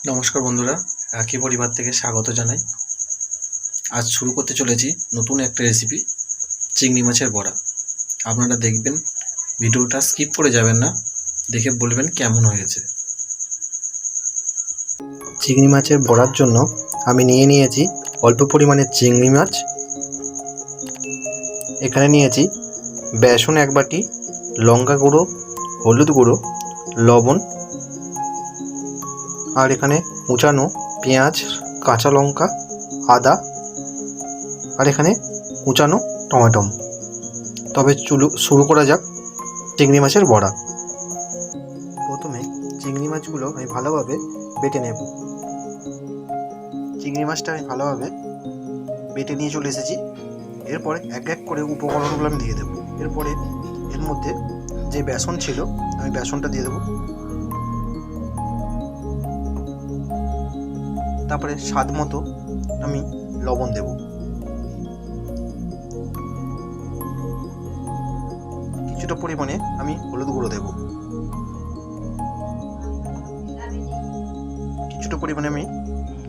নমস্কার বন্ধুরা, রাখি পরিবার থেকে স্বাগত জানাই। আজ শুরু করতে চলেছি নতুন একটা রেসিপি, চিংড়ি মাছের বড়া। আপনারা দেখবেন, ভিডিওটা স্কিপ করে যাবেন না, দেখে বলবেন কেমন হয়েছে। চিংড়ি মাছের বড়ার জন্য আমি নিয়েছি অল্প পরিমাণে চিংড়ি মাছ। এখানে নিয়েছি বেসন 1 বাটি, লঙ্কা গুঁড়ো, হলুদ গুঁড়ো, লবণ, আর এখানে কুচানো পেঁয়াজ, কাঁচা লঙ্কা, আদা, আর এখানে কুচানো টমেটো। তবে শুরু করা যাক চিংড়ি মাছের বড়া। প্রথমে চিংড়ি মাছগুলো আমি ভালোভাবে বেটে নেব। চিংড়ি মাছটা আমি ভালোভাবে বেটে নিয়ে চলে এসেছি। এরপরে এক এক করে উপকরণগুলো আমি দিয়ে দেবো। এরপরে এর মধ্যে যে বেসন ছিল আমি বেসনটা দিয়ে দেবো। তারপরে স্বাদ মতো আমি লবণ দেব। কিছুটা পরিমাণে আমি হলুদ গুঁড়ো দেব। কিছুটা পরিমাণে আমি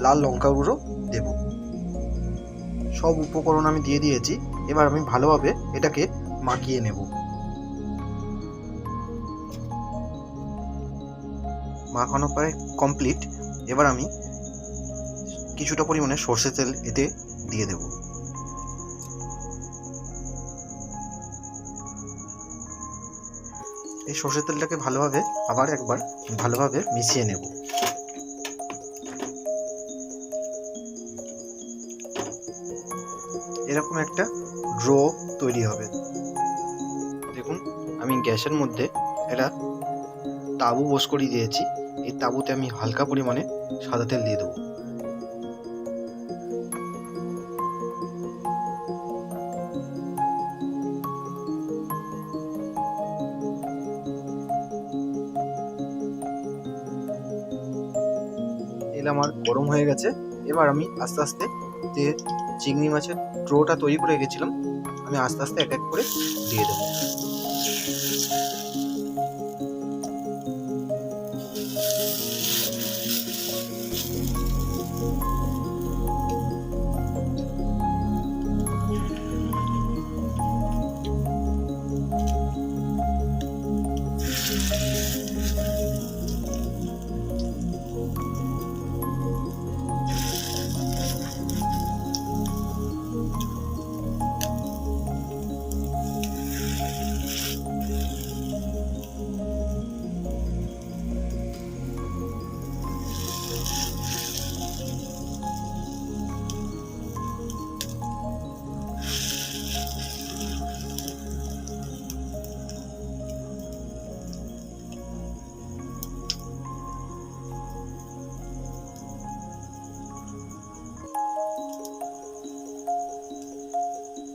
লাল লঙ্কা গুঁড়ো দেব। সব উপকরণ আমি দিয়ে দিয়েছি। এবার আমি ভালোভাবে এটাকে মাখিয়ে নেব। মাখানো প্রায় কমপ্লিট। এবার আমি কিছুটা পরিমাণে সর্ষের তেল এতে দিয়ে দেব। এই সর্ষের তেলটাকে ভালোভাবে আবার একবার ভালোভাবে মিশিয়ে নেব। এরকম একটা ড্রো তৈরি হবে। দেখুন, আমি গ্যাসের মধ্যে একটা তাবু বস করিয়ে দিয়েছি। এই তাবুতে আমি হালকা পরিমাণে সাদা তেল দিয়ে দেবো। তেল আমার গরম হয়ে গেছে। এবার আমি আস্তে আস্তে যে চিংড়ি মাছের ড্রোটা তৈরি করে রেখেছিলাম আমি আস্তে আস্তে এক এক করে দিয়ে দেবো।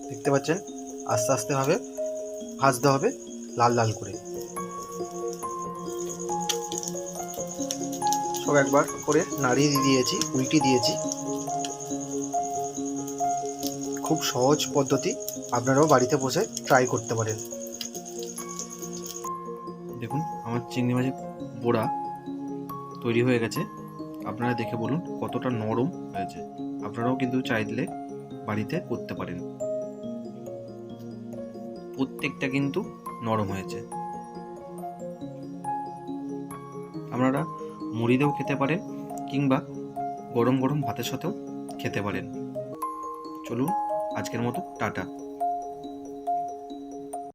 দেখতে পাচ্ছেন, আস্তে আস্তে ভাবে ভাজতে হবে লাল লাল করে। সব একবার করে নাড়িয়ে দিয়েছি, উল্টে দিয়েছি। খুব সহজ পদ্ধতি, আপনারাও বাড়িতে বসে ট্রাই করতে পারেন। দেখুন, আমার চিংড়ি মাছের বড়া তৈরি হয়ে গেছে। আপনারা দেখে বলুন কতটা নরম হয়েছে। আপনারাও কিন্তু চাইলে বাড়িতে করতে পারেন। প্রত্যেকটা কিন্তু নরম হয়েছে। আপনারা মুড়ি দিয়েও খেতে পারেন কিংবা গরম গরম ভাতের সাথেও খেতে পারেন। চলুন, আজকের মতো টাটা।